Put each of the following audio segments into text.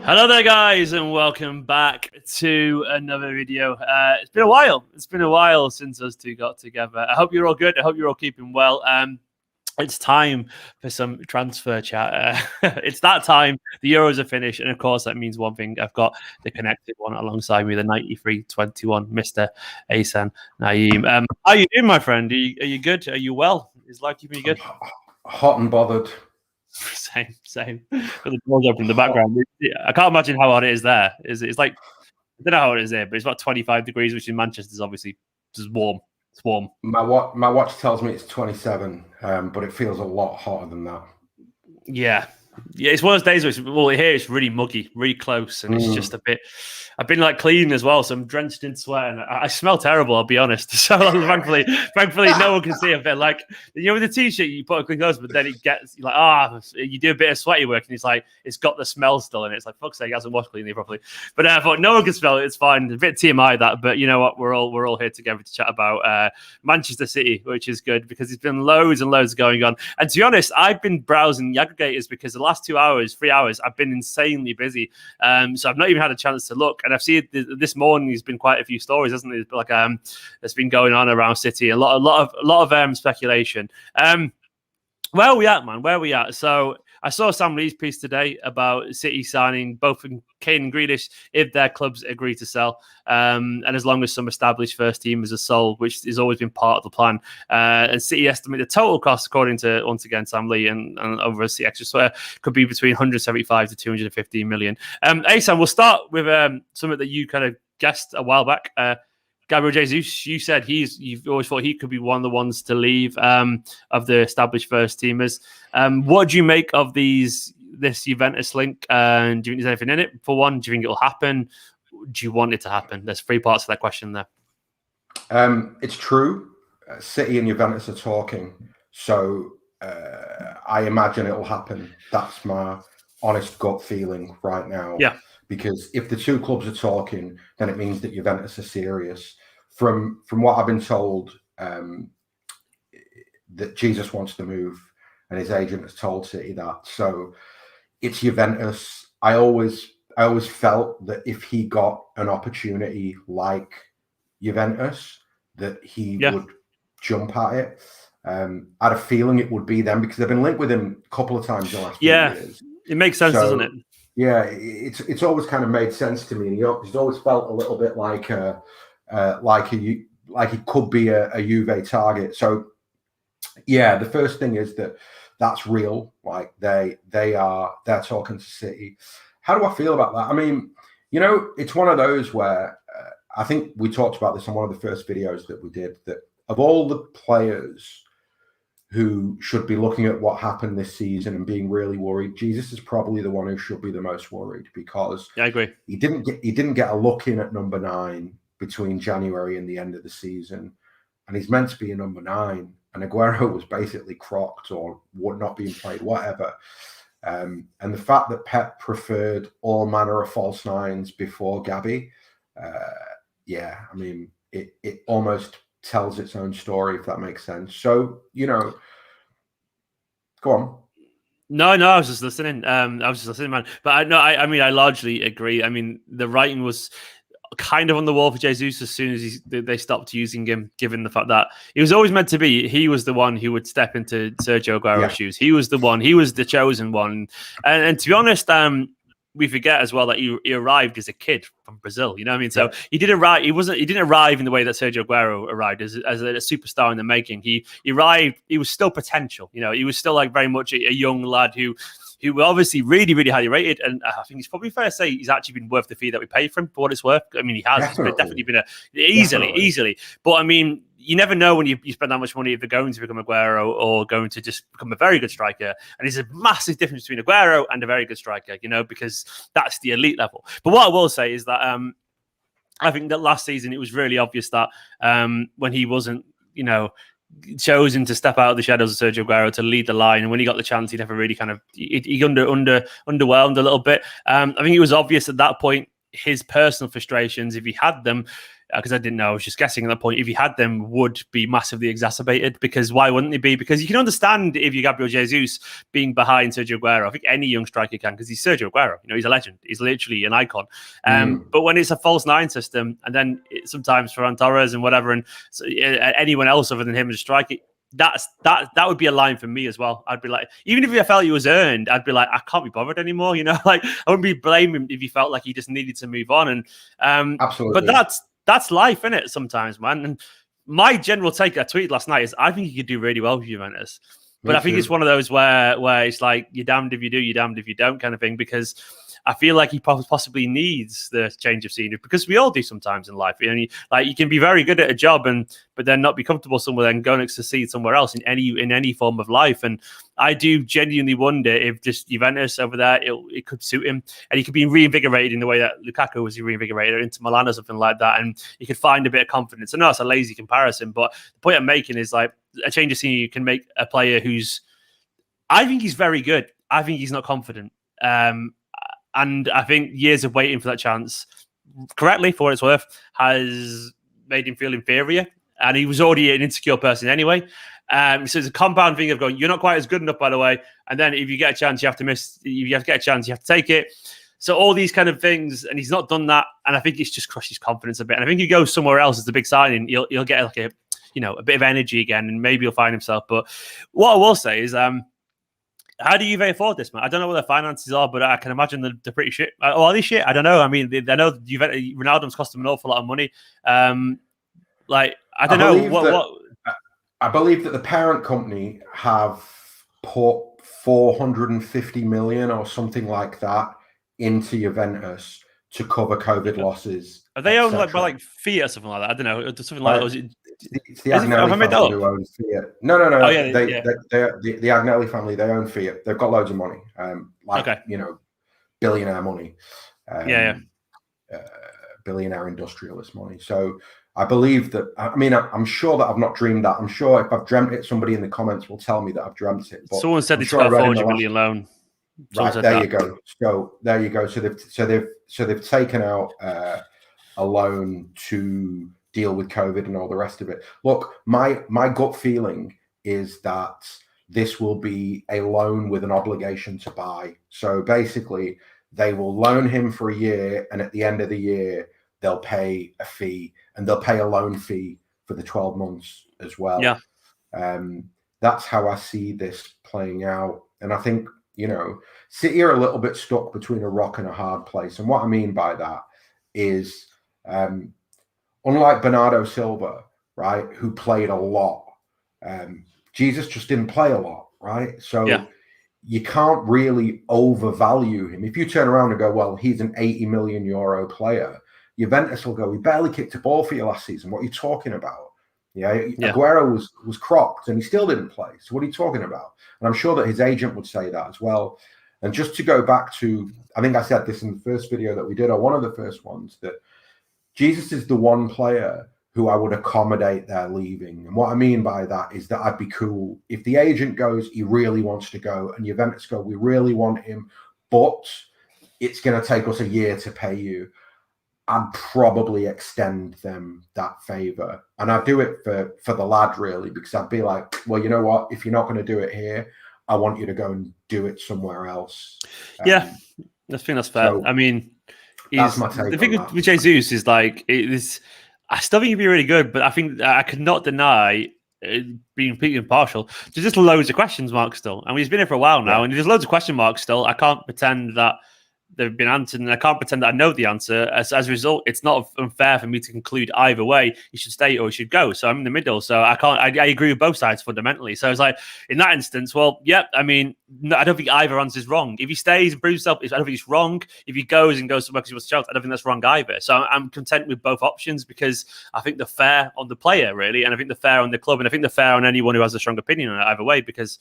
Hello there, guys, and welcome back to another video. It's been a while. It's been a while since us two got together. I hope you're all good. I hope you're all keeping well. It's time for some transfer chat. It's that time. The Euros are finished, and of course, that means one thing. I've got the connected one alongside me, the 93-21, Mr. Ahsan Naeem. How are you doing, my friend? Are you good? Are you well? Is life keeping you good? Hot and bothered. Same. Got the doors open in the background. I can't imagine how hot it is there. It's like, I don't know how it is there, but it's about 25 degrees, which in Manchester is obviously just warm. It's warm. My watch tells me it's 27, but it feels a lot hotter than that. Yeah, it's one of those days where here it's really muggy, really close, and it's just a bit. I've been like clean as well, so I'm drenched in sweat, and I smell terrible. I'll be honest. So thankfully, no one can see a bit. Like with the t-shirt, you put a clean clothes, but then it gets you do a bit of sweaty work, and it's got the smell still in it. It's like fuck's sake, it hasn't washed cleanly properly. But I thought no one can smell it. It's fine. A bit TMI that, but you know what? We're all here together to chat about Manchester City, which is good because there's been loads and loads going on. And to be honest, I've been browsing the aggregators because the last 3 hours, I've been insanely busy. So I've not even had a chance to look. And I've seen this morning there's been quite a few stories, hasn't there? Like that's been going on around City. A lot of speculation. Where are we at, man? Where are we at? So I saw Sam Lee's piece today about City signing both Kane and Grealish if their clubs agree to sell, and as long as some established first teamers are sold, which has always been part of the plan. And City estimate the total cost, according to once again Sam Lee and over City Extra Swear, could be between 175 to 215 million. Ahsan, we'll start with something that you kind of guessed a while back. Gabriel Jesus, you said you've always thought he could be one of the ones to leave of the established first teamers. What do you make of this Juventus link? Do you think there's anything in it? For one, do you think it'll happen? Do you want it to happen? There's three parts to that question there. It's true. City and Juventus are talking, so I imagine it'll happen. That's my honest gut feeling right now. Yeah. Because if the two clubs are talking, then it means that Juventus are serious. From what I've been told, that Jesus wants to move, and his agent has told City that. So it's Juventus. I always felt that if he got an opportunity like Juventus, that he would jump at it. I had a feeling it would be them because they've been linked with him a couple of times in the last few years. It makes sense, doesn't it? Yeah, it's always kind of made sense to me. He's always felt a little bit like he could be a Juve target. So yeah, the first thing is that's real. Like they're talking to City. How do I feel about that? I mean, it's one of those where I think we talked about this on one of the first videos that we did, that of all the players who should be looking at what happened this season and being really worried, Jesus is probably the one who should be the most worried, because I agree. He didn't get a look in at number 9 between January and the end of the season, and he's meant to be a number 9. And Aguero was basically crocked or not being played, whatever. And the fact that Pep preferred all manner of false nines before Gabby, I mean, it almost tells its own story, if that makes sense. So, go on. No, I was just listening. Man. But I mean, I largely agree. I mean, the writing was kind of on the wall for Jesus as soon as they stopped using him, given the fact that he was always meant to be. He was the one who would step into Sergio Aguero's shoes. He was the one. He was the chosen one. And to be honest, we forget as well that he arrived as a kid from Brazil. You know what I mean? So he did arrive. He didn't arrive in the way that Sergio Aguero arrived as a superstar in the making. He arrived. He was still potential. He was still like very much a young lad who obviously really, really highly rated. And I think it's probably fair to say he's actually been worth the fee that we paid for him for what it's worth. I mean, he has. It's definitely been easily. But I mean, you never know when you spend that much money if they're going to become Aguero or going to just become a very good striker. And there's a massive difference between Aguero and a very good striker, because that's the elite level. But what I will say is that I think that last season it was really obvious that when he wasn't, chosen to step out of the shadows of Sergio Aguero to lead the line, and when he got the chance, he never really he underwhelmed a little bit. I think it was obvious at that point his personal frustrations, if he had them, because I didn't know. I was just guessing at that point. If he had them, would be massively exacerbated. Because why wouldn't they be? Because you can understand if you're Gabriel Jesus being behind Sergio Aguero. I think any young striker can, because he's Sergio Aguero. He's a legend. He's literally an icon. But when it's a false nine system, and then sometimes Ferran Torres and whatever, and so, anyone else other than him as a striker, that would be a line for me as well. I'd be like, even if I felt he was earned, I'd be like, I can't be bothered anymore. Like I wouldn't be blaming him if he felt like he just needed to move on. And Absolutely. but that's life, isn't it? Sometimes, man. And my general take I tweeted last night is I think he could do really well with Juventus. But I think it's one of those where it's like you're damned if you do, you're damned if you don't kind of thing, because I feel like he possibly needs the change of scenery, because we all do sometimes in life. You can be very good at a job but then not be comfortable somewhere and go and succeed somewhere else in any form of life. And I do genuinely wonder if just Juventus over there, it could suit him, and he could be reinvigorated in the way that Lukaku was reinvigorated into Milan or something like that, and he could find a bit of confidence. I know it's a lazy comparison, but the point I'm making is like a change of scenery can make a player I think he's very good. I think he's not confident. And I think years of waiting for that chance, correctly for what it's worth, has made him feel inferior. And he was already an insecure person anyway. So it's a compound thing of going, you're not quite as good enough, by the way. And then if you get a chance, you have to miss. If you have to get a chance, you have to take it. So all these kind of things, and he's not done that. And I think it's just crushed his confidence a bit. And I think he goes somewhere else as the big signing, he'll get like a bit of energy again, and maybe he'll find himself. But what I will say is, how do Juve afford this, man? I don't know what their finances are, but I can imagine they're pretty shit. Oh, are they shit? I don't know. I mean, I know Ronaldo's cost them an awful lot of money. I don't know. I believe that the parent company have put 450 million or something like that into Juventus to cover COVID losses. Are they owned by Fiat or something like that? I don't know. Something like that. It's the Agnelli family who owns Fiat. No. Oh, yeah, the Agnelli family, they own Fiat. They've got loads of money, billionaire money. Billionaire industrialist money. So I believe that, I'm sure that I've not dreamed that. I'm sure if I've dreamt it, somebody in the comments will tell me that I've dreamt it. But someone said it's got a 400 million loan. Right, there you go. So there you go. So they've taken out a loan to deal with COVID and all the rest of it. Look, my gut feeling is that this will be a loan with an obligation to buy. So basically, they will loan him for a year, and at the end of the year, they'll pay a fee, and they'll pay a loan fee for the 12 months as well. Yeah. That's how I see this playing out. And I think, City are a little bit stuck between a rock and a hard place. And what I mean by that is, unlike Bernardo Silva, right, who played a lot, Jesus just didn't play a lot, right? So you can't really overvalue him. If you turn around and go, well, he's an 80 million euro player, Juventus will go, he barely kicked a ball for you last season. What are you talking about? Aguero was crocked and he still didn't play. So what are you talking about? And I'm sure that his agent would say that as well. And just to go back to, I think I said this in the first video that we did, or one of the first ones, that Jesus is the one player who I would accommodate their leaving. And what I mean by that is that I'd be cool if the agent goes, he really wants to go, and Juventus go, we really want him, but it's going to take us a year to pay you. I'd probably extend them that favor. And I'd do it for the lad, really, because I'd be like, well, you know what? If you're not going to do it here, I want you to go and do it somewhere else. I think that's fair. So, that's my take. The thing with Jesus is I still think he'd be really good, but I think I could not deny being completely impartial. There's just loads of questions marks still. He's been here for a while now, and there's loads of question marks still. I can't pretend that they've been answered, and I can't pretend that I know the answer. As a result, it's not unfair for me to conclude either way. He should stay or he should go. So I'm in the middle. So I can't. I agree with both sides fundamentally. So it's like in that instance, well, no, I don't think either answer is wrong. If he stays and proves himself, I don't think it's wrong. If he goes somewhere because he wants to shout, I don't think that's wrong either. So I'm content with both options because I think they're fair on the player, really, and I think they're fair on the club, and I think they're fair on anyone who has a strong opinion on it either way. Because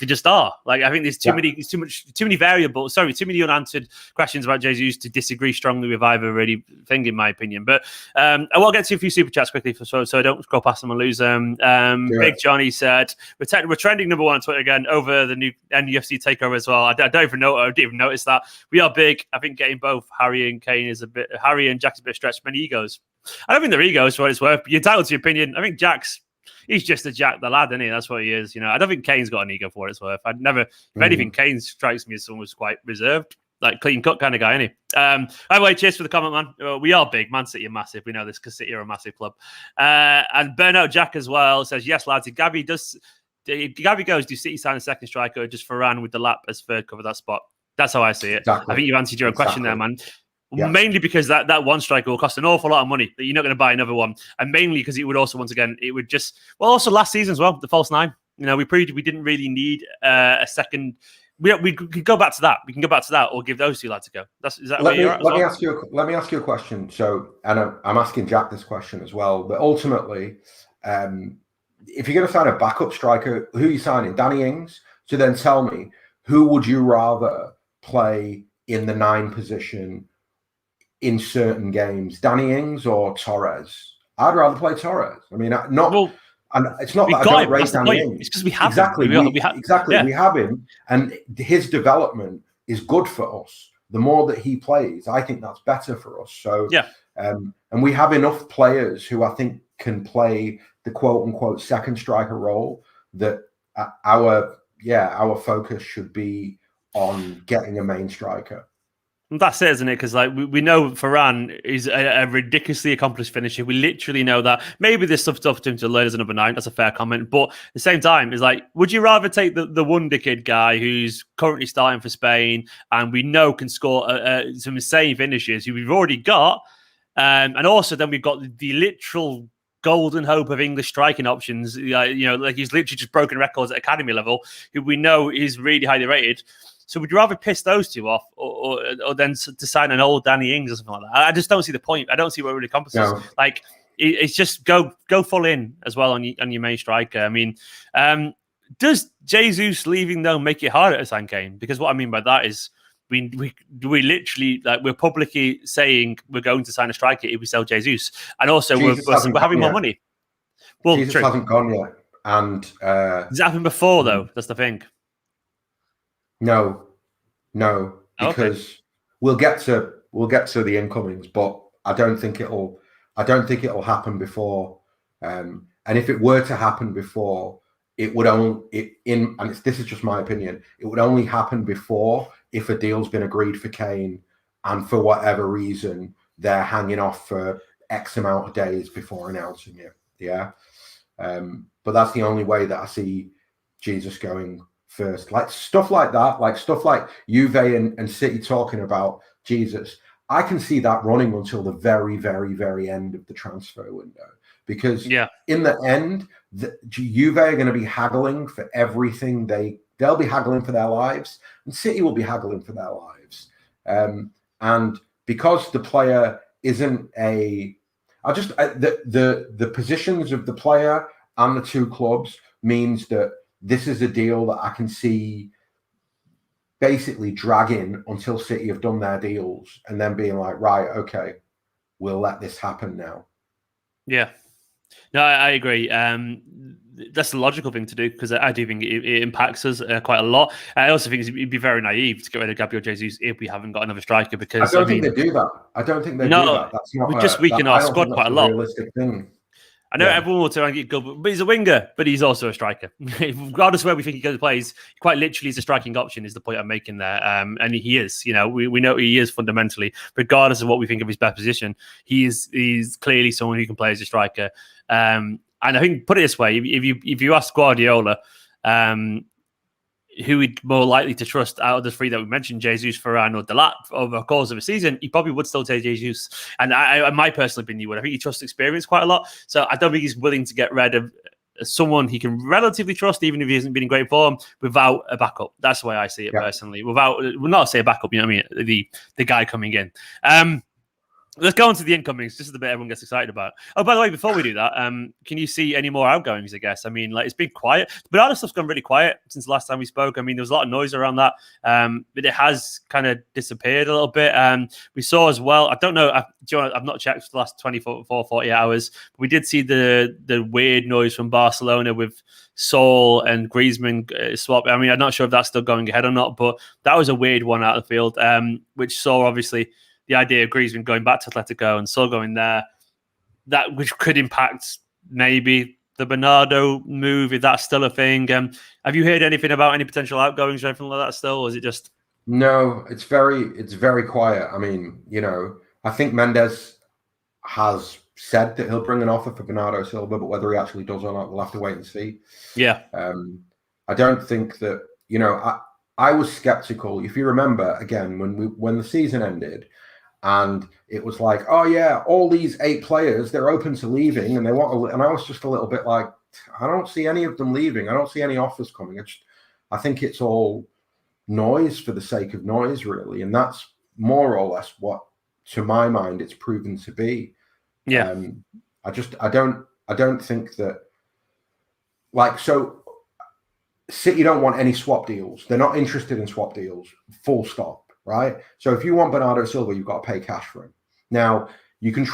They just are. Like, I think there's too many variables. Sorry, too many unanswered questions about Jesus to disagree strongly with either really thing, in my opinion. But I will get to a few super chats quickly so I don't scroll past them and lose them. Big Johnny said we're trending number 1 on Twitter again over the new NFC takeover as well. I didn't even notice that. We are big. I think getting both Harry and Jack's a bit stretched. Many egos. I don't think they're egos for what it's worth. You're entitled to your opinion. I think he's just a Jack the lad, isn't he? That's what he is. I don't think Kane's got an ego for what it's worth. If anything, Kane strikes me as someone who's quite reserved, like clean cut kind of guy, isn't he? By the way, cheers for the comment, man. We are big. Man City are massive. We know this because City are a massive club. And Burnout Jack as well says, yes, lads, if Gabby goes, do City sign a second striker or just Varane with the lap as third cover that spot? That's how I see it. Exactly. I think you answered your own question there, man. Yes. Mainly because that one striker will cost an awful lot of money that you're not going to buy another one, and mainly because it would also, once again, also last season as well, the false 9. We proved we didn't really need a second. We could go back to that. We can go back to that, or give those two lads a go. Let me ask you a question. So, and I'm asking Jack this question as well. But ultimately, if you're going to sign a backup striker, who are you signing? Danny Ings. So then tell me, who would you rather play in the 9 position in certain games, Danny Ings or Torres? I'd rather play Torres. I mean, and it's not that I don't rate Danny Ings. It's because we have him. We have him, and his development is good for us. The more that he plays, I think that's better for us. So, and we have enough players who I think can play the quote unquote second striker role. That our focus should be on getting a main striker. That's it, isn't it? Because we know Varane is a ridiculously accomplished finisher. We literally know that. Maybe there's some stuff to him to learn as a number 9. That's a fair comment. But at the same time, it's like, would you rather take the wonder kid guy who's currently starting for Spain and we know can score some insane finishes who we've already got, and also then we've got the literal golden hope of English striking options. Like he's literally just broken records at academy level, who we know is really highly rated. So would you rather piss those two off or then to sign an old Danny Ings or something like that? I just don't see the point. I don't see what it really accomplishes. No. Like, it's just go full in as well on your main striker. I mean, does Jesus leaving, though, make it harder to sign Kane? Because what I mean by that is we literally, like, we're publicly saying we're going to sign a striker if we sell Jesus. And also we're having more money. Well, Jesus hasn't gone yet. And does it happen before, though? That's the thing. No, because we'll get to the incomings, but I don't think it'll happen before. And if it were to happen before, it would this is just my opinion. It would only happen before if a deal's been agreed for Kane, and for whatever reason they're hanging off for X amount of days before announcing it. Yeah, but that's the only way that I see Jesus going first. Like stuff like that, like stuff like Juve and City talking about Jesus, I can see that running until the very, very, very end of the transfer window. Because in the end, Juve are going to be haggling for everything. They'll be haggling for their lives, and City will be haggling for their lives. And because the player isn't the positions of the player and the two clubs means that this is a deal that I can see basically dragging until City have done their deals and then being like, right, okay, we'll let this happen now. Yeah. No, I agree. That's the logical thing to do, because I do think it impacts us quite a lot. I also think it'd be very naive to get rid of Gabriel Jesus if we haven't got another striker, because I don't think they do that. I don't think they do that. That's not. We just weaken our squad quite a lot. Realistic thing. I know everyone will try and get good, but he's a winger, but he's also a striker. Regardless of where we think he goes to play, he's quite literally is a striking option, is the point I'm making there. And he is, we know he is fundamentally, regardless of what we think of his best position, he's clearly someone who can play as a striker. And I think, put it this way, if you ask Guardiola, who he'd more likely to trust out of the 3 that we mentioned, Jesus, Varane, or Delap, over the course of a season, he probably would still take Jesus. And in my personal opinion, he would. I think he trusts experience quite a lot. So I don't think he's willing to get rid of someone he can relatively trust, even if he hasn't been in great form, without a backup. That's the way I see it personally. Not say a backup, you know what I mean? The guy coming in. Let's go on to the incomings. This is the bit everyone gets excited about. Oh, by the way, before we do that, can you see any more outgoings, I guess? I mean, like, it's been quiet. But other stuff's gone really quiet since the last time we spoke. I mean, there was a lot of noise around that, but it has kind of disappeared a little bit. We saw as well, I don't know, I've not checked for the last 24, 48 hours, but we did see the weird noise from Barcelona with Saul and Griezmann swap. I mean, I'm not sure if that's still going ahead or not, but that was a weird one out of the field, which saw, obviously, the idea of Griezmann going back to Atletico and Saul going there, that which could impact maybe the Bernardo move, if that's still a thing. Have you heard anything about any potential outgoings or anything like that still, or is it just... No, it's very quiet. I mean, I think Mendes has said that he'll bring an offer for Bernardo Silva, but whether he actually does or not, we'll have to wait and see. Yeah. I don't think that, I was skeptical. If you remember, again, when the season ended, and it was like, oh yeah, all these 8 players, they're open to leaving, and they want. And I was just a little bit like, I don't see any of them leaving. I don't see any offers coming. I think it's all noise for the sake of noise, really, and that's more or less what, to my mind, it's proven to be. Yeah. I don't think that, like, so City don't want any swap deals. They're not interested in swap deals. Full stop. Right? So if you want Bernardo Silva, you've got to pay cash for him. Now, you can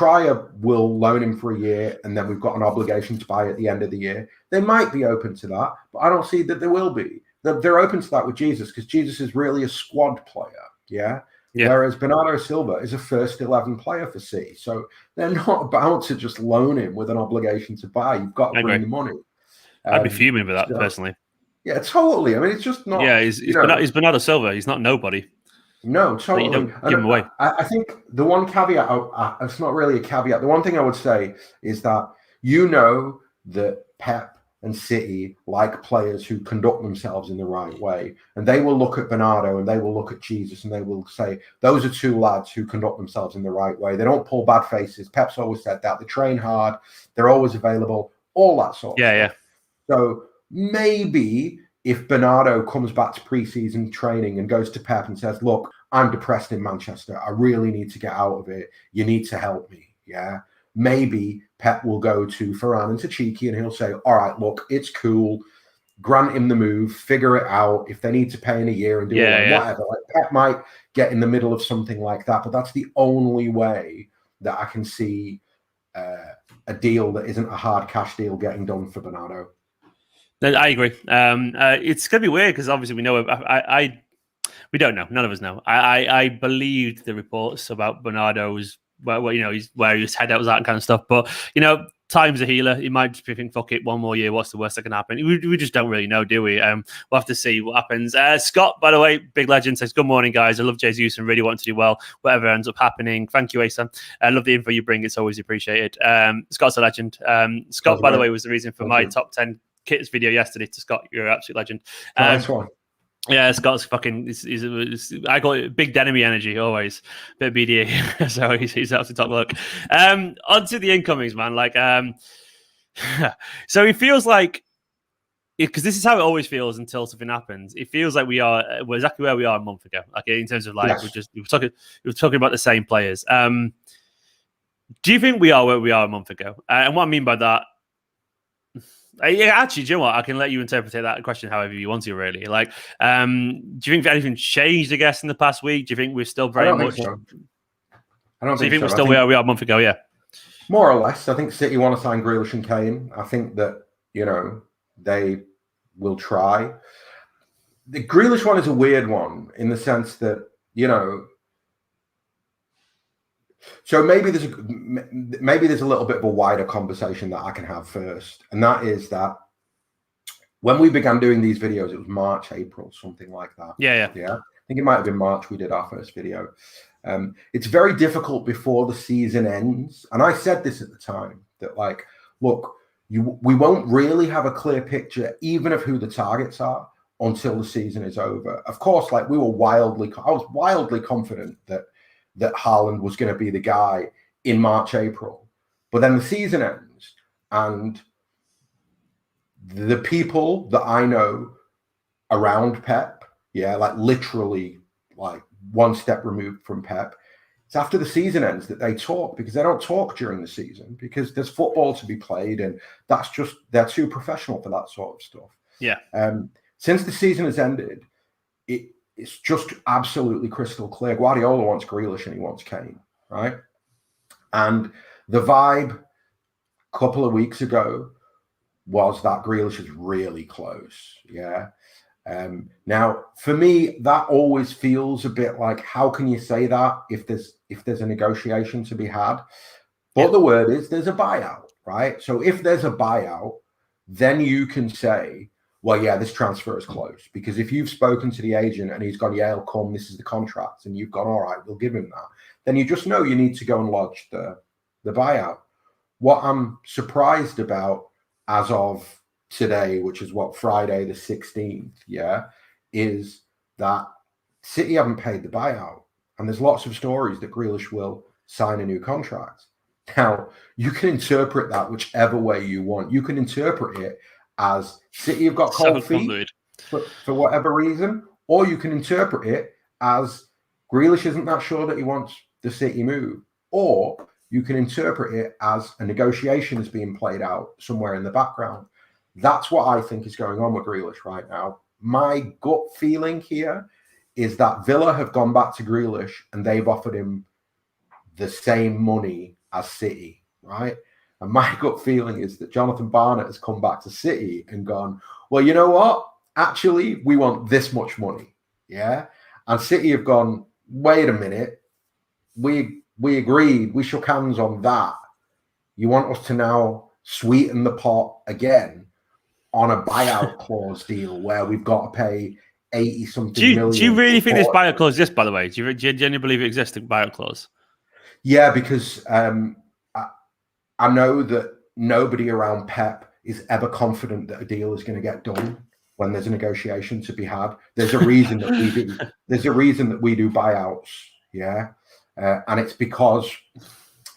we'll loan him for a year, and then we've got an obligation to buy at the end of the year. They might be open to that, but I don't see that there will be. They're open to that with Jesus, because Jesus is really a squad player, yeah? Whereas Bernardo Silva is a first 11 player for City. So they're not about to just loan him with an obligation to buy. You've got to bring the money. I'd be fuming with that, personally. Yeah, totally. I mean, it's just not... Yeah, he's Bernardo Silva. He's not nobody. No, totally. You don't give him away. I think the one caveat, it's not really a caveat. The one thing I would say is that that Pep and City like players who conduct themselves in the right way. And they will look at Bernardo and they will look at Jesus and they will say, those are 2 lads who conduct themselves in the right way. They don't pull bad faces. Pep's always said that. They train hard. They're always available. All that sort of stuff. Yeah. So maybe... if Bernardo comes back to pre-season training and goes to Pep and says, look, I'm depressed in Manchester. I really need to get out of it. You need to help me. Yeah. Maybe Pep will go to Ferran and to Cheeky and he'll say, all right, look, it's cool. Grant him the move, figure it out. If they need to pay in a year and do whatever. Like, Pep might get in the middle of something like that, but that's the only way that I can see a deal that isn't a hard cash deal getting done for Bernardo. I agree. It's going to be weird because obviously we know. We don't know. None of us know. I believed the reports about Bernardo's where his head out was at and kind of stuff. But time's a healer. He might just be thinking, fuck it, one more year. What's the worst that can happen? We just don't really know, do we? We'll have to see what happens. Scott, by the way, big legend, says, good morning, guys. I love Jesus and really want to do well, whatever ends up happening. Thank you, Ahsan. I love the info you bring. It's always appreciated. Scott's a legend. Scott, by the way, was the reason for my top 10 kits video yesterday. To Scott, you're an absolute legend. Nice one. Yeah, Scott's fucking. I call it big enemy energy always. Bit of BDA, so he's absolutely top look. On to the incomings, man. Like, so it feels like, because this is how it always feels until something happens. It feels like we're exactly where we are a month ago. Like, in terms of like, yes. we were talking about the same players. Do you think we are where we are a month ago? And what I mean by that. Yeah, actually, do you know what? I can let you interpret that question however you want to, really. Like, do you think anything changed, I guess, in the past week? Do you think we're still very much... I don't think so. Do you think we're still where we are a month ago? Yeah. More or less. I think City want to sign Grealish and Kane. I think that, they will try. The Grealish one is a weird one in the sense that, so maybe there's a little bit of a wider conversation that I can have first, and that is that when we began doing these videos, it was March, April, something like that. Yeah. I think it might have been March we did our first video. It's very difficult before the season ends, and I said this at the time that, like, look, we won't really have a clear picture even of who the targets are until the season is over. Of course, like, I was wildly confident that Haaland was going to be the guy in March, April. But then the season ends, and the people that I know around Pep, like literally like one step removed from Pep, It's after the season ends that they talk, because they don't talk during the season because there's football to be played, and they're too professional for that sort of stuff. Yeah. Since the season has ended, it's just absolutely crystal clear. Guardiola wants Grealish and he wants Kane, right? And the vibe a couple of weeks ago was that Grealish is really close. Yeah. Now, for me, that always feels a bit like, how can you say that if there's a negotiation to be had? But the word is there's a buyout, right? So if there's a buyout, then you can say, well, yeah, this transfer is close. Because if you've spoken to the agent and he's gone, yeah, he'll come, this is the contract, and you've gone, all right, we'll give him that, then you just know you need to go and lodge the buyout. What I'm surprised about as of today, which is Friday the 16th, is that City haven't paid the buyout. And there's lots of stories that Grealish will sign a new contract. Now, you can interpret that whichever way you want. You can interpret it as City have got cold feet for whatever reason, or you can interpret it as Grealish isn't that sure that he wants the City move, or you can interpret it as a negotiation is being played out somewhere in the background. That's what I think is going on with Grealish right now. My gut feeling here is that Villa have gone back to Grealish and they've offered him the same money as City, right? And my gut feeling is that Jonathan Barnett has come back to City and gone, well, you know what? Actually, we want this much money, yeah? And City have gone, wait a minute. We agreed. We shook hands on that. You want us to now sweeten the pot again on a buyout clause deal where we've got to pay 80-something million. Do you really think this buyout clause exists, by the way? Do you genuinely believe it exists, the buyout clause? Yeah, because I know that nobody around Pep is ever confident that a deal is going to get done when there's a negotiation to be had. There's a reason that we do. There's a reason that we do buyouts, yeah, and it's because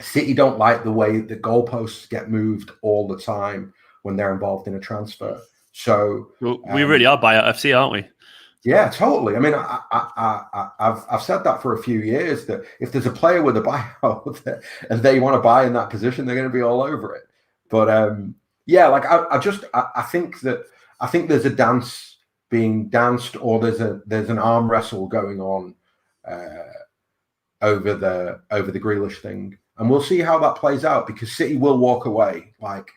City don't like the way the goalposts get moved all the time when they're involved in a transfer. So we really are buyout FC, aren't we? Yeah, totally. I mean, I've said that for a few years, that if there's a player with a buyout and they want to buy in that position, they're going to be all over it. But yeah, like I think there's a dance being danced, or there's an arm wrestle going on over the Grealish thing, and we'll see how that plays out, because City will walk away. Like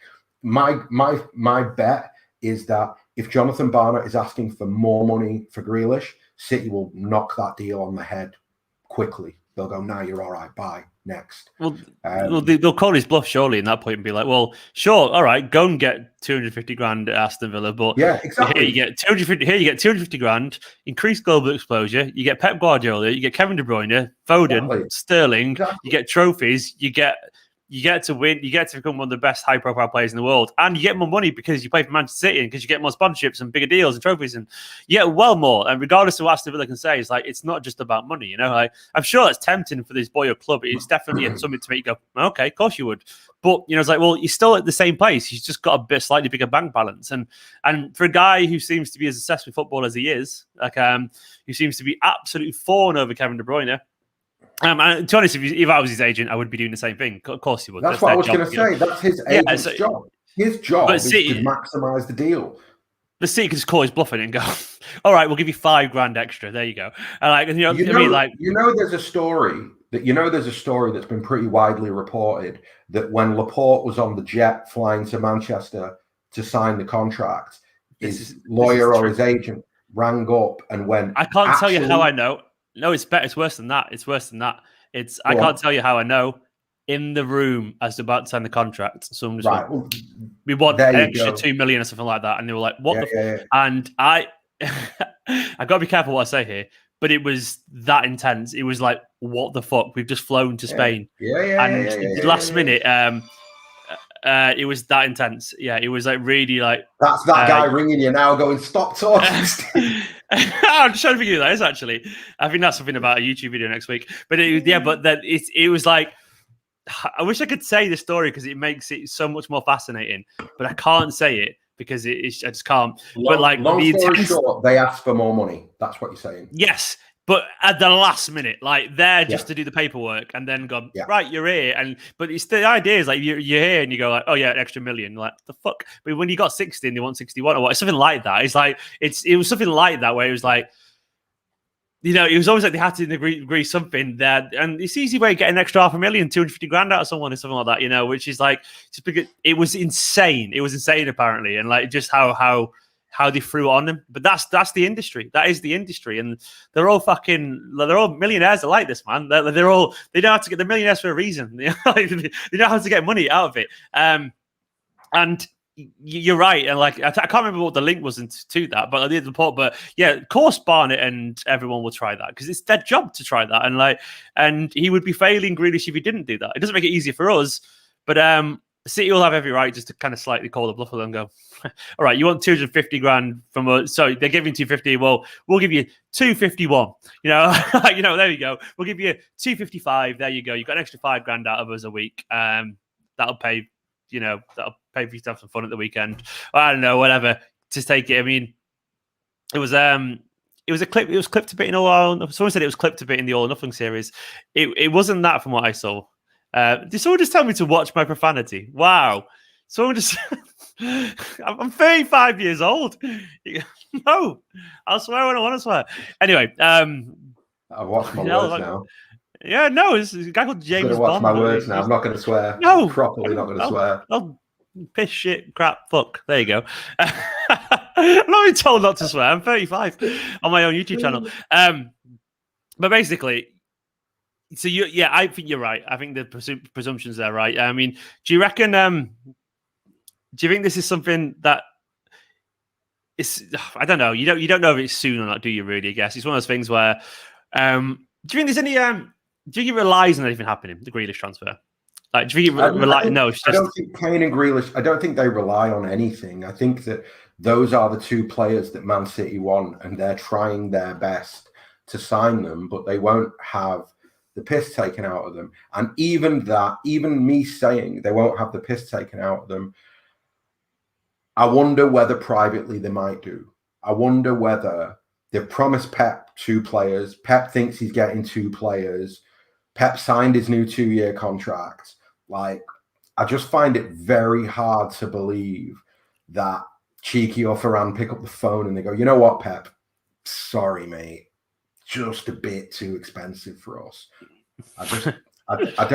my bet is that if Jonathan Barnett is asking for more money for Grealish, City will knock that deal on the head quickly. They'll go, "Nah, you're all right. Bye. Next." Well, they'll call his bluff surely in that point and be like, "Well, sure, all right, go and get 250 grand at Aston Villa, but yeah, exactly. Here you get 250. Here you get 250 grand, increased global exposure. You get Pep Guardiola, you get Kevin De Bruyne, Foden, Exactly. Sterling. Exactly. You get trophies. You get to win. You get to become one of the best high-profile players in the world, and you get more money because you play for Manchester City, and because you get more sponsorships and bigger deals and trophies, and you get well more. And regardless of what Aston Villa can say, it's like, it's not just about money. You know, like, I'm sure it's tempting for this boy or club. It's definitely something to make you go, okay, of course you would. But you know, it's like, well, you're still at the same place. He's just got a slightly bigger bank balance, and for a guy who seems to be as obsessed with football as he is, like who seems to be absolutely fawn over Kevin De Bruyne. And to be honest, if I was his agent, I would be doing the same thing. Of course he would. That's what I was going to say. That's his agent's job. His job is to maximise the deal. The City can just call his bluff in and go, all right, we'll give you $5,000 extra. There you go. And there's a story that's been pretty widely reported, that when Laporte was on the jet flying to Manchester to sign the contract, his lawyer or his agent rang up and went, I can't tell you how I know. No, it's better. It's worse than that. I can't tell you how I know. In the room as they're about to sign the contract, someone just went, we want an extra 2 million or something like that, and they were like, "What?" And I got to be careful what I say here, but it was that intense. It was like, "What the fuck?" We've just flown to Spain, last minute. It was that intense. Yeah, it was like really like. That's that guy ringing you now, going, "Stop talking." I'm just trying to figure who that is. Actually, I think that's something about a YouTube video next week. But it was like, I wish I could say the story because it makes it so much more fascinating. But I can't say it because I just can't. Long story short, they asked for more money. That's what you're saying. Yes. But at the last minute, like there just to do the paperwork and then go, right, you're here. But it's the idea is like you're here and you go like, oh yeah, an extra million. Like the fuck. But when you got 60 and they want 61 or what, it's something like that. It's like it was something like that where it was like, it was always like they had to agree something there. And it's easy way to get an extra 500,000, 250 grand out of someone or something like that, which is like just because it was insane. It was insane apparently, and like just how they threw on them. But that's the industry. That is the industry. And they're all millionaires are like this, man. They know how to get the millionaires for a reason. They know how to get money out of it. And you're right. And like, I can't remember what the link was to that, but I did the report. But yeah, of course, Barnett and everyone will try that because it's their job to try that. And he would be failing Grealish if he didn't do that. It doesn't make it easier for us, but City will have every right just to kind of slightly call the bluff and go, all right, you want 250 grand from us. So they're giving 250. Well, we'll give you 251. There you go. We'll give you 255. There you go. You got an extra $5 grand out of us a week. That'll pay, that'll pay for you to have some fun at the weekend. I don't know, whatever. Just take it. I mean, it was a clip. It was clipped a bit in someone said it was clipped a bit in the All or Nothing series. It wasn't that from what I saw. Did someone just tell me to watch my profanity? Wow. Someone just... I'm 35 years old. No, I'll swear when I want to swear. Anyway, I've watched my words now. Yeah, no, it's a guy called James I'm watch Bond. My words now. I'm not going to swear. No, properly not going to swear. I'll piss, shit, crap, fuck. There you go. I'm not even told not to swear. I'm 35 on my own YouTube channel. But basically, so I think you're right. I think the presumptions are right. I mean, do you reckon? Do you think this is something that is? I don't know. You don't know if it's soon or not, do you? Really? I guess it's one of those things where. Do you think there's any? Do you think it relies on anything happening? The Grealish transfer. Like, do you think it relies? No, it's just... I don't think Kane and Grealish. I don't think they rely on anything. I think that those are the two players that Man City want, and they're trying their best to sign them, but they won't have the piss taken out of them. And even me saying they won't have the piss taken out of them, I wonder whether privately they might do. I wonder whether they've promised Pep 2 players. Pep thinks he's getting 2 players. Pep signed his new 2-year contract. Like, I just find it very hard to believe that Cheeky or Ferran pick up the phone and they go, you know what, Pep? Sorry, mate. Just a bit too expensive for us. I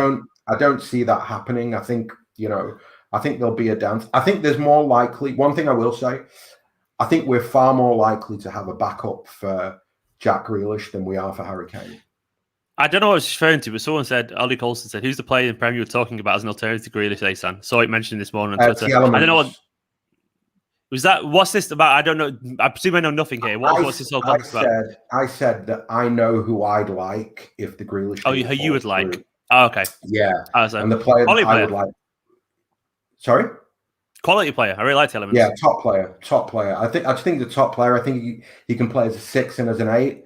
don't see that happening. I think, I think there'll be a dance. I think there's more likely. One thing I will say, I think we're far more likely to have a backup for Jack Grealish than we are for Harry Kane. I don't know what I was referring to, but someone said, Ollie Colson said, who's the player in Premier you were talking about as an alternative to Grealish, Ahsan? Saw it mentioned this morning on Twitter. I don't know what... Was that... What's this about? I don't know. I presume I know nothing here. What's this whole context about? I said that I know who I'd like if the Grealish... Oh, who you would like? Through. Oh, okay. Yeah. And the player that I would like... Sorry? Quality player. I really like Elements. Yeah, top player. I just think the top player, I think he can play as a 6 and as an 8.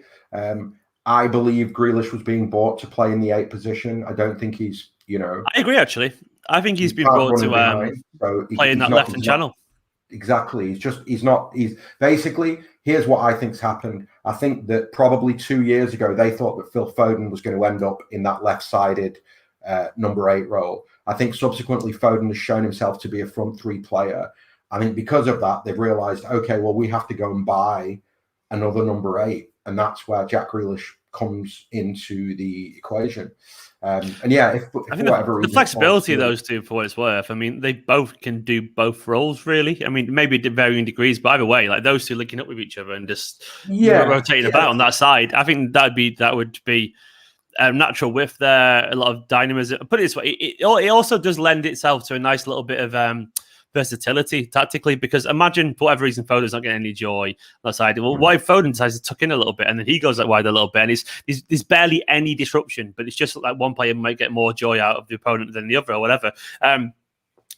I believe Grealish was being bought to play in the 8 position. I don't think he's, I agree, actually. I think he's been brought to play in that left-hand channel. Exactly. He's basically, here's what I think's happened. I think that probably 2 years ago, they thought that Phil Foden was going to end up in that left-sided number 8 role. I think subsequently Foden has shown himself to be a front 3 player. I think because of that, they've realized, okay, well, we have to go and buy another number 8. And that's where Jack Grealish comes into the equation. And yeah, if for whatever reason... The flexibility of those two, for what it's worth, I mean, they both can do both roles, really. I mean, maybe at varying degrees, but either way, like those two linking up with each other and just rotating about on that side, I think that would be natural width there, a lot of dynamism. Put it this way, it also does lend itself to a nice little bit of versatility tactically, because imagine for whatever reason Foden's not getting any joy on that side. Well, why Foden decides to tuck in a little bit and then he goes that wide a little bit, and there's barely any disruption, but it's just like one player might get more joy out of the opponent than the other or whatever. I've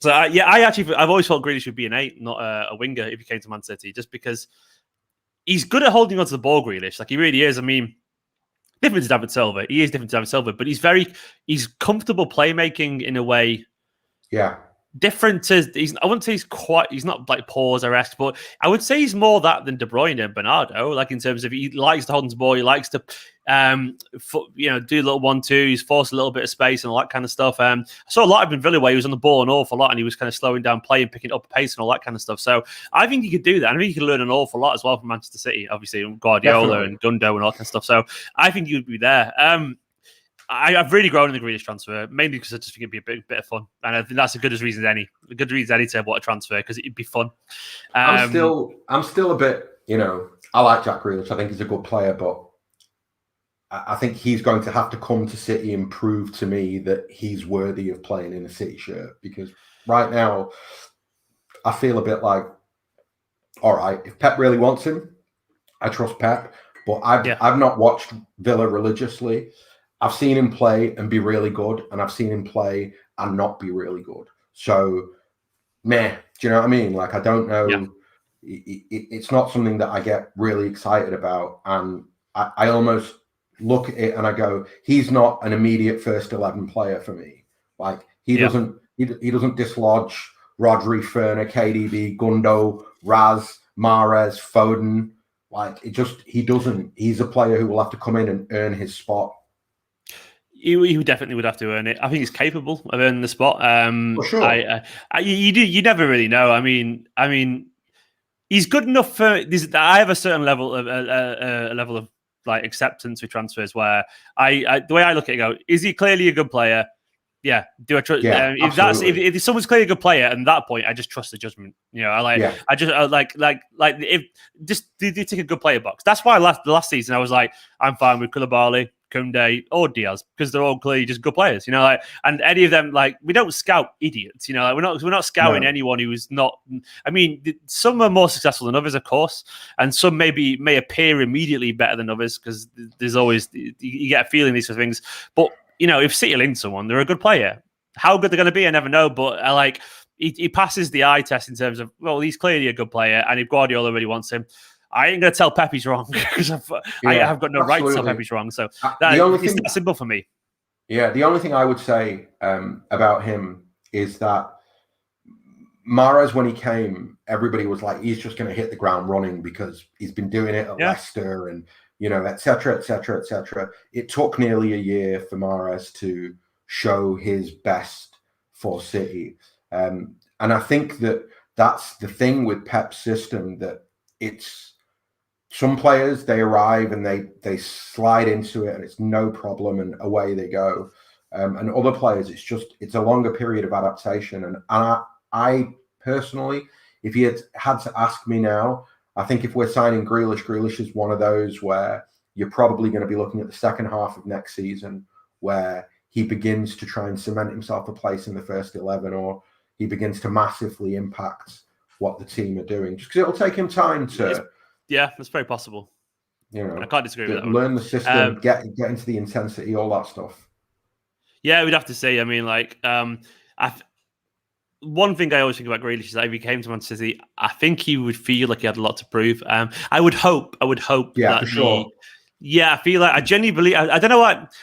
always thought Grealish would be an 8, not a winger if he came to Man City, just because he's good at holding onto the ball, Grealish. Like, he really is. I mean, different to David Silva. He is different to David Silva, but he's comfortable playmaking in a way. Yeah. different to I wouldn't say he's not like Paws or esque, but I would say he's more that than De Bruyne and Bernardo. Like in terms of he likes to hold his ball, he likes to do a little 1-2. He's forced a little bit of space and all that kind of stuff. I saw a lot of in Villa where he was on the ball an awful lot and he was kind of slowing down play and picking up pace and all that kind of stuff. So I think he could do that. I think he could learn an awful lot as well from Manchester City, obviously Guardiola and Gundo and all that kind of stuff. So I think he would be there. I've really grown in the Grealish transfer, mainly because I just think it'd be a bit of fun, and I think that's a good reason as any to have what a transfer because it'd be fun. I'm still a bit, I like Jack Grealish. I think he's a good player, but I think he's going to have to come to City and prove to me that he's worthy of playing in a City shirt. Because right now, I feel a bit like, all right, if Pep really wants him, I trust Pep, but I've not watched Villa religiously. I've seen him play and be really good, and I've seen him play and not be really good. So, do you know what I mean? Like, I don't know. Yeah. It's not something that I get really excited about. And I almost look at it and I go, he's not an immediate first 11 player for me. Like, he doesn't dislodge Rodri, Ferner, KDB, Gundo, Raz, Mahrez, Foden. Like, he doesn't. He's a player who will have to come in and earn his spot. He definitely would have to earn it. I think he's capable of earning the spot. For sure. You never really know. I mean, he's good enough for this. I have a certain level of like acceptance with transfers where the way I look at it, is he clearly a good player? Yeah. Do I trust? Yeah, if someone's clearly a good player, at that point, I just trust the judgment. If just they tick a good player box. That's why the last season I was like, I'm fine with Koulibaly, Koundé, or Diaz because they're all clearly just good players. And any of them, like, we don't scout idiots. We're not scouting anyone who is not. I mean, some are more successful than others, of course, and some may appear immediately better than others because there's always you get a feeling these sort of things, but. If City link someone, they're a good player. How good they're going to be, I never know. But he passes the eye test in terms of, well, he's clearly a good player. And if Guardiola really wants him, I ain't going to tell Pep he's wrong because I have got no right to tell Pep he's wrong. So it's that simple for me. Yeah, the only thing I would say about him is that Mahrez, when he came, everybody was like, he's just going to hit the ground running because he's been doing it at Leicester and et cetera, et cetera, et cetera. It took nearly a year for Mahrez to show his best for City. And I think that's the thing with Pep's system, that it's some players, they arrive and they slide into it and it's no problem and away they go. And other players, it's a longer period of adaptation. And I personally, if you had to ask me now, I think if we're signing Grealish is one of those where you're probably going to be looking at the second half of next season where he begins to try and cement himself a place in the first 11, or he begins to massively impact what the team are doing. Just because it'll take him time to... Yeah, that's very possible. I can't disagree with that. Learn the system, get into the intensity, all that stuff. Yeah, we'd have to see. I mean, like... one thing I always think about Grealish is that if he came to Manchester City, I think he would feel like he had a lot to prove. I would hope. Yeah, that for sure. I feel like I genuinely believe. I don't know what.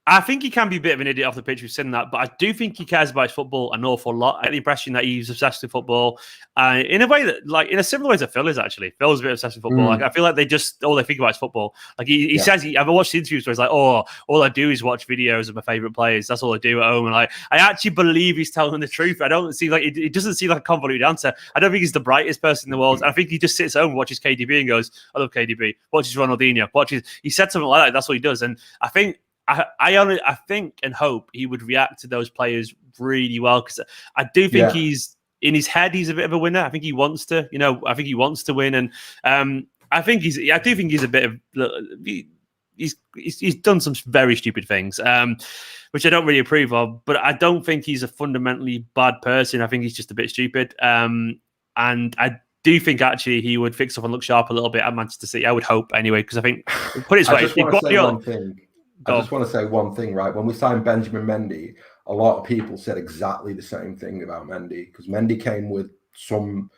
I think he can be a bit of an idiot off the pitch. We've seen that, but I do think he cares about his football an awful lot. I get the impression that he's obsessed with football in a way that, like, in a similar way to Phil is actually. Phil's a bit obsessed with football. Like, I feel like they just all they think about is football. Like he says, I've watched interviews where he's like, "Oh, all I do is watch videos of my favorite players. That's all I do at home." And I actually believe he's telling the truth. I don't see it doesn't seem like a convoluted answer. I don't think he's the brightest person in the world. I think he just sits at home, watches KDB, and goes, "I love KDB." Watches Ronaldinho. He said something like that. That's what he does, and I think. I think and hope he would react to those players really well, because I do think he's in his head. He's a bit of a winner. I think he wants to. I think he wants to win, and I do think he's a bit of. He's done some very stupid things, which I don't really approve of. But I don't think he's a fundamentally bad person. I think he's just a bit stupid, and I do think actually he would fix up and look sharp a little bit at Manchester City. I would hope anyway, because I think put it this way. I just want to say one thing, right? When we signed Benjamin Mendy, a lot of people said exactly the same thing about Mendy, because Mendy came with some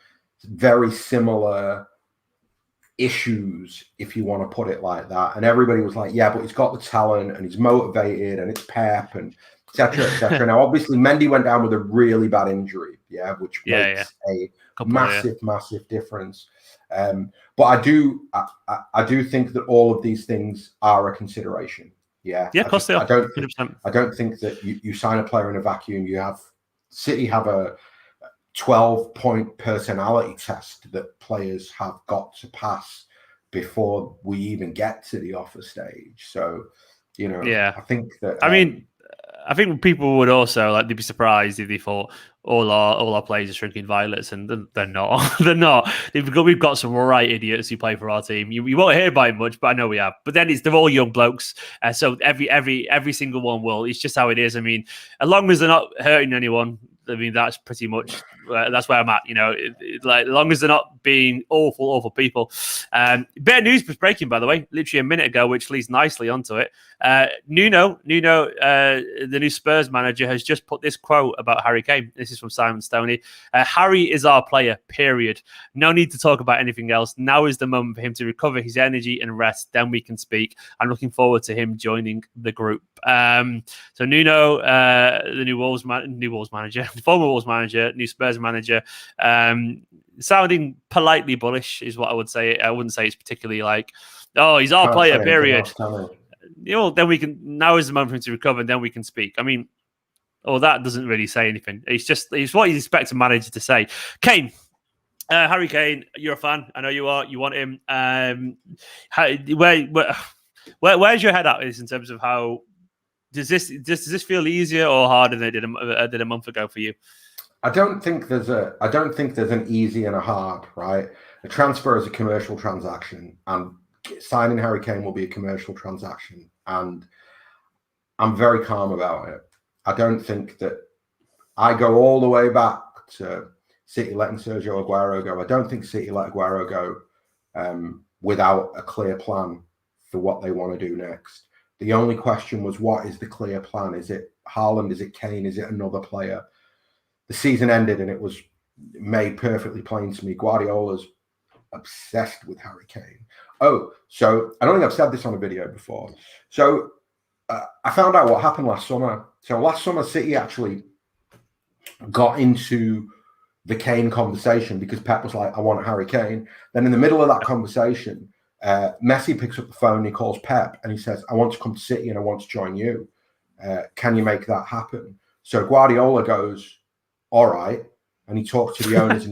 very similar issues, if you want to put it like that. And everybody was like, yeah, but he's got the talent and he's motivated and it's Pep. And etc., etc. Now, obviously, Mendy went down with a really bad injury, which makes a massive difference. But I do think that all of these things are a consideration. Yeah, of course they are. I don't think that you sign a player in a vacuum. City have a 12-point personality test that players have got to pass before we even get to the offer stage. So, I think that. I think people would also they'd be surprised if they thought all our players are shrinking violets, and they're not. They're not. We've got some right idiots who play for our team. You won't hear about it much, but I know we have. But then they're all young blokes, so every single one will. It's just how it is. I mean, as long as they're not hurting anyone, I mean that's pretty much that's where I'm at. As long as they're not being awful people. Bit of news was breaking, by the way, literally a minute ago, which leads nicely onto it. Nuno, the new Spurs manager, has just put this quote about Harry Kane. This is from Simon Stoney. Harry is our player, period. No need to talk about anything else. Now is the moment for him to recover his energy and rest. Then we can speak. I'm looking forward to him joining the group. So Nuno, the new Wolves manager, former Wolves manager, new Spurs manager, sounding politely bullish is what I would say. I wouldn't say it's particularly he's our player, period. Then we can. Now is the moment for him to recover, and then we can speak. I mean, that doesn't really say anything. It's what you expect a manager to say. Kane, Harry Kane, you're a fan. I know you are. You want him. Where's your head at in terms of how does this feel easier or harder than it did a month ago for you? I don't think there's an easy and a hard, right? A transfer is a commercial transaction, and signing Harry Kane will be a commercial transaction, and I'm very calm about it. I don't think that I go all the way back to City letting Sergio Aguero go. I don't think City let Aguero go without a clear plan for what they want to do next. The only question was, what is the clear plan? Is it Haaland? Is it Kane? Is it another player? The season ended and it was made perfectly plain to me. Guardiola's obsessed with Harry Kane. Oh, so I don't think I've said this on a video before. So I found out what happened last summer. So last summer, City actually got into the Kane conversation because Pep was like, I want Harry Kane. Then in the middle of that conversation, Messi picks up the phone, he calls Pep and he says, I want to come to City and I want to join you. Can you make that happen? So Guardiola goes, all right. And he talks to the owners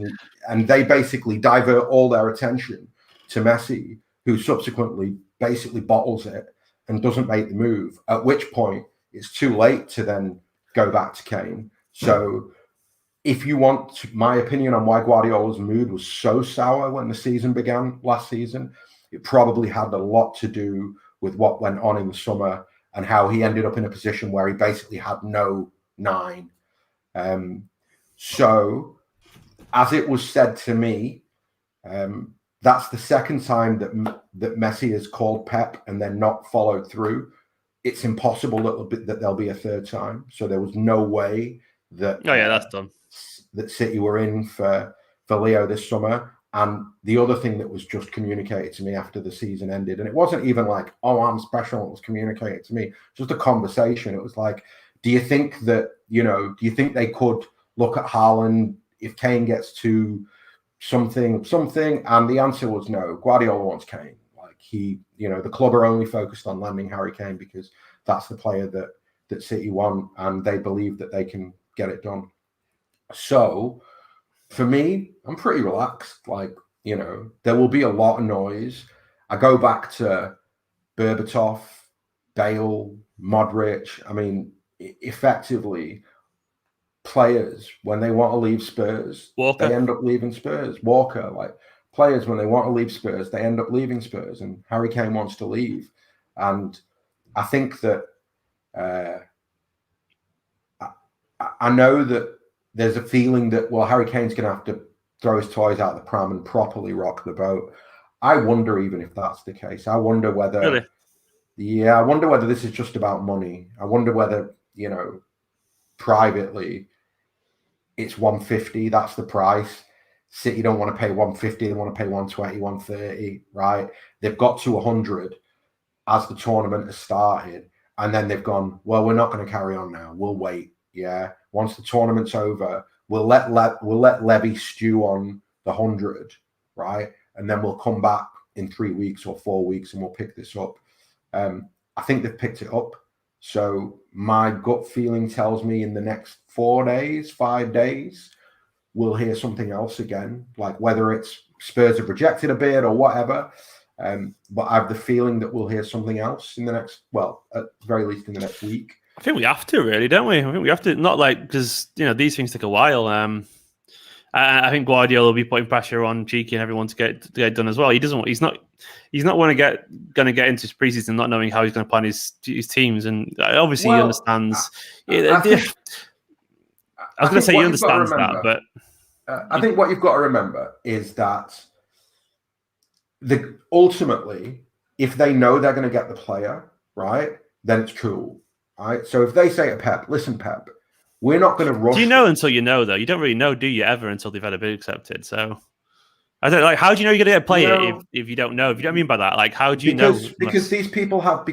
and they basically divert all their attention to Messi, who subsequently basically bottles it and doesn't make the move, at which point it's too late to then go back to Kane. So if you want my opinion on why Guardiola's mood was so sour when the season began last season, it probably had a lot to do with what went on in the summer and how he ended up in a position where he basically had no 9. So as it was said to me, that's the second time that Messi has called Pep and then not followed through. It's impossible that there'll be a third time. So there was no way that that's done. That City were in for Leo this summer. And the other thing that was just communicated to me after the season ended, and it wasn't even like, oh, I'm special. It was communicated to me, just a conversation. It was like, do you think that, do you think they could look at Haaland if Kane gets to something? And the answer was no. Guardiola wants Kane. The club are only focused on landing Harry Kane because that's the player that City want, and they believe that they can get it done. So for me, I'm pretty relaxed. There will be a lot of noise. I go back to Berbatov, Bale, Modric. I mean, effectively, players, when they want to leave Spurs, they end up leaving Spurs. Walker, players, when they want to leave Spurs, they end up leaving Spurs. And Harry Kane wants to leave. And I think that I know that there's a feeling that, well, Harry Kane's going to have to throw his toys out the pram and properly rock the boat. I wonder even if that's the case. I wonder whether, I wonder whether this is just about money. I wonder whether, privately, it's 150. That's the price. City don't want to pay 150. They want to pay 120, 130, right? They've got to 100 as the tournament has started. and then they've gone, well, we're not going to carry on now. We'll wait. Yeah. Once the tournament's over, we'll let Levy stew on the 100, right? And then we'll come back in 3 weeks or 4 weeks and we'll pick this up. I think they've picked it up. So my gut feeling tells me in the next 4 days, 5 days, we'll hear something else again, like whether it's Spurs have rejected a bid or whatever. But I have the feeling that we'll hear something else in the next, well, at the very least in the next week. I think we have to, really, don't we? I think we have to, not like, because, these things take a while. I think Guardiola will be putting pressure on Cheeky and everyone to get done as well. He's not going to get into his preseason not knowing how he's going to plan his teams, and obviously he understands. I was going to say he understands that, but I think what you've got to remember is that ultimately, if they know they're going to get the player, right, then it's cool, right? So if they say to Pep, listen, Pep, we're not going to rush. Do you know until you know, though? You don't really know, do you, ever, until they've had a bid accepted? So I don't how do you know you're going to get a player if you don't know? If you don't mean by that, like, how do you know? Because these people have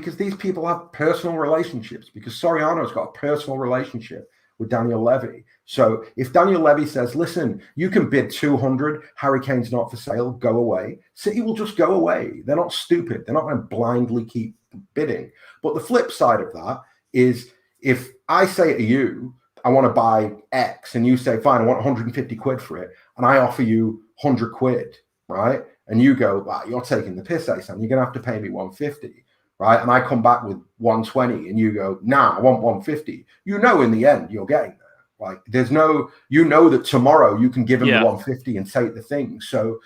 personal relationships. Because Soriano's got a personal relationship with Daniel Levy. So if Daniel Levy says, listen, you can bid 200, Harry Kane's not for sale, go away, City will just go away. They're not stupid. They're not going to blindly keep bidding. But the flip side of that is, if I say to you, I want to buy X, and you say, fine, I want 150 quid for it, and I offer you 100 quid, right? And you go, wow, you're taking the piss, Ahsan. You're going to have to pay me 150, right? And I come back with 120, and you go, nah, I want 150. In the end, you're getting there. Like, there's no, that tomorrow you can give him the 150 and take the thing. So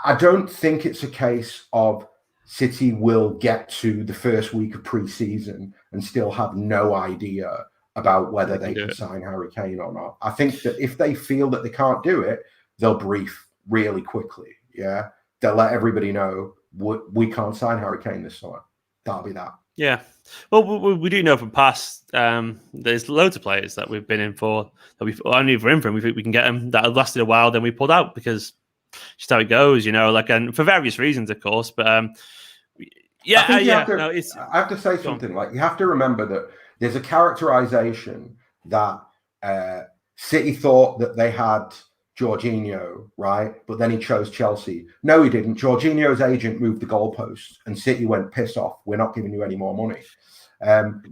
I don't think it's a case of City will get to the first week of pre-season and still have no idea about whether they can sign Harry Kane or not. I think that if they feel that they can't do it, they'll brief really quickly. Yeah. They'll let everybody know we can't sign Harry Kane this summer. That'll be that. Yeah. Well, we do know from past, there's loads of players that we've been in for, that we've only for him, we think we can get them, that have lasted a while, then we pulled out because just how it goes, and for various reasons, of course. But I have to say something. Like, you have to remember that there's a characterization that City thought that they had Jorginho, right? But then he chose Chelsea. No, he didn't. Jorginho's agent moved the goalposts, and City went, piss off. We're not giving you any more money.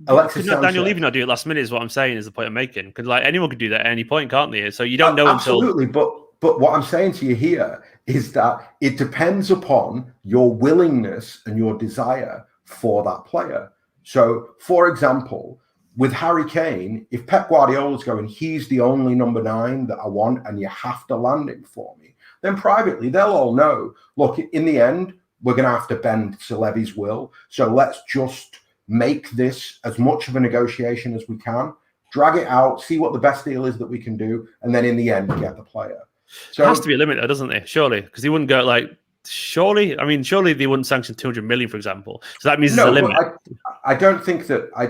Alexis Sanchez, Daniel Levy not do it last minute is what I'm saying, is the point I'm making. Because anyone could do that at any point, can't they? So you don't know absolutely, But what I'm saying to you here is that it depends upon your willingness and your desire for that player. So, for example, with Harry Kane, if Pep Guardiola's going, he's the only number 9 that I want, and you have to land him for me, then privately they'll all know, look, in the end, we're going to have to bend to Levy's will. So let's just make this as much of a negotiation as we can, drag it out, see what the best deal is that we can do, and then in the end, get the player. So, there has to be a limit, though, doesn't there? Surely, because he wouldn't go surely they wouldn't sanction 200 million, for example. So that means there's a limit. I don't think that. I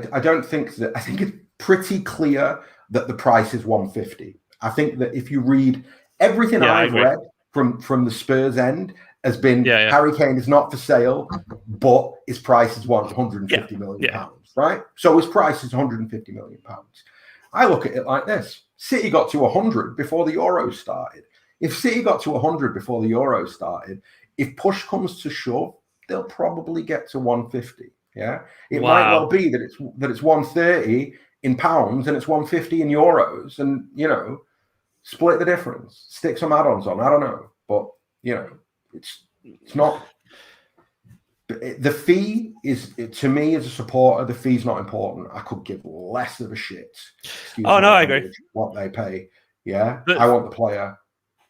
think it's pretty clear that the price is 150. I think that if you read everything I've read from the Spurs end, has been Harry Kane is not for sale, but his price is 150 million pounds, right? So his price is 150 million pounds. I look at it like this: City got to 100 before the Euros started. If City got to 100 before the Euros started, if push comes to shove, they'll probably get to 150. Yeah, it might well be that it's 130 in pounds and it's 150 in euros, and split the difference, stick some add-ons on. I don't know, but it's not. The fee is, to me as a supporter, the fee's not important. I could give less of a shit. I agree. What they pay, but I want the player.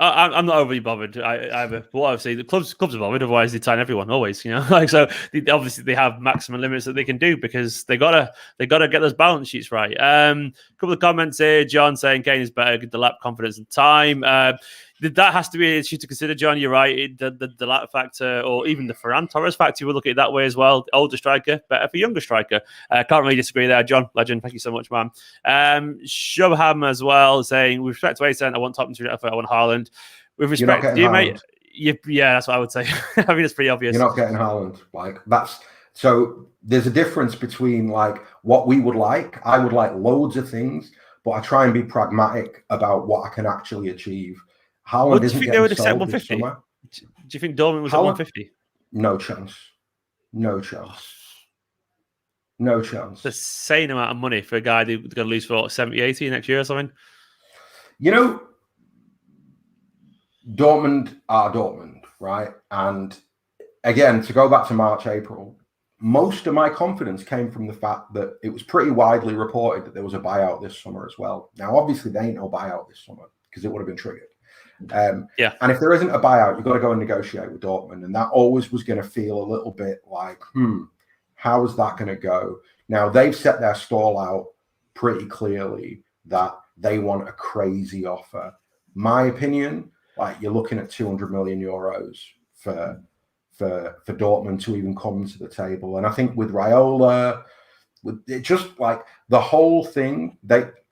I'm not overly bothered either. But obviously, the clubs are bothered. Otherwise, they sign everyone always. So obviously they have maximum limits that they can do because they gotta get those balance sheets right. A couple of comments here. John saying Kane is better, get the lap confidence and time. That has to be an issue to consider, John. You're right. The lap factor, or even the Ferran Torres factor, we'll look at it that way as well. Older striker, better for younger striker. Can't really disagree there, John. Legend. Thank you so much, man. Shubham as well saying, with respect to Ahsan, I want Tottenham to I want Haaland. With respect, do you, mate? Yeah, that's what I would say. I mean, it's pretty obvious. You're not getting Haaland. Like that's so. There's a difference between like what we would like. I would like loads of things, but I try and be pragmatic about what I can actually achieve. Haaland Do you isn't think they getting would accept sold 150? this summer. Do you think Dortmund was at Haaland, 150? No chance. No chance. No chance. The same amount of money for a guy who's going to lose for 70, 80 next year or something. You know, Dortmund are Dortmund, right? And again, to go back to March, April, most of my confidence came from the fact that it was pretty widely reported that there was a buyout this summer as well. Now, obviously, there ain't no buyout this summer because it would have been triggered. And if there isn't a buyout, you've got to go and negotiate with Dortmund. And that always was going to feel a little bit like, how is that going to go? Now, they've set their stall out pretty clearly that they want a crazy offer. My opinion, like you're looking at 200 million euros for Dortmund to even come to the table. And I think with Raiola, with it just like the whole thing,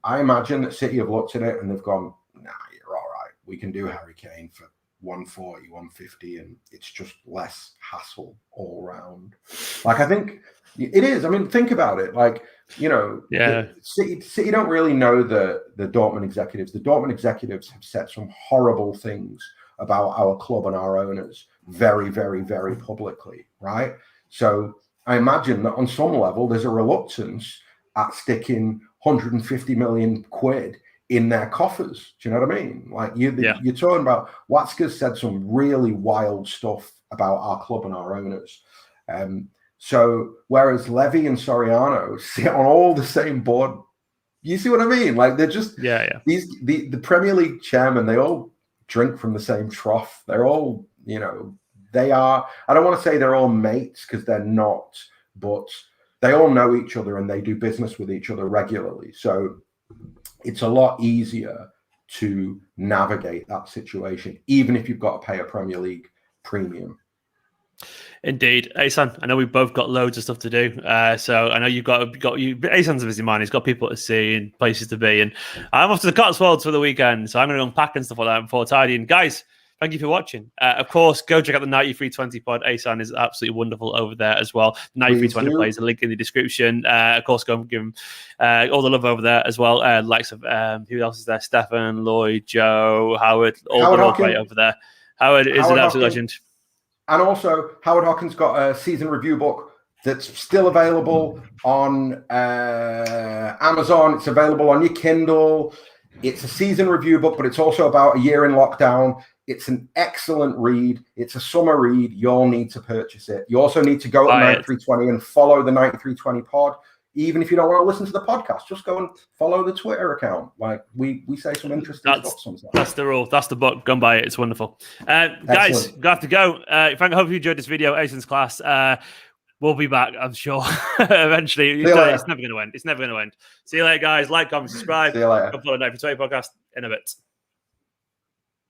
I imagine that City have looked at it and they've gone, nah, you're all right. We can do Harry Kane for 140, 150, and it's just less hassle all round. Like, I think it is. I mean, think about it. Like, you know, City don't really know the Dortmund executives. The Dortmund executives have said some horrible things about our club and our owners very, very, very publicly, right? So I imagine that on some level, there's a reluctance at sticking 150 million quid in their coffers. Do you know what I mean? Like you're talking about, Watzke's said some really wild stuff about our club and our owners. So whereas Levy and Soriano sit on all the same board, you see what I mean? Like they're just the Premier League chairman, they all drink from the same trough. They're all, you know, they are, I don't want to say they're all mates because they're not, but they all know each other and they do business with each other regularly. So it's a lot easier to navigate that situation, even if you've got to pay a Premier League premium. Indeed. Ahsan, I know we've both got loads of stuff to do. So I know you've got Ahsan's a busy man. He's got people to see and places to be. And I'm off to the Cotswolds for the weekend. So I'm going to unpack and stuff like that before tidying. Guys, thank you for watching. Of course, go check out the 9320 pod. Ahsan is absolutely wonderful over there as well. 9320 plays a link in the description. Of course, go and give him all the love over there as well. Likes of who else is there? Stefan, Lloyd, Joe, Howard, all great over there. Howard is an absolute legend. And also, Howard Hawkins got a season review book that's still available on Amazon. It's available on your Kindle. It's a season review book, but it's also about a year in lockdown. It's an excellent read. It's a summer read. You all need to purchase it. You also need to go to 9320 and follow the 9320 pod. Even if you don't want to listen to the podcast, just go and follow the Twitter account. Like we say some interesting stuff sometimes. That's the rule. That's the book. Go and buy it. It's wonderful. Guys, got to go. I hope you enjoyed this video. Ahsan's class. We'll be back, I'm sure. Eventually. It's never going to end. It's never going to end. See you later, guys. Like, comment, subscribe. See you later. Go follow the 9320 podcast in a bit.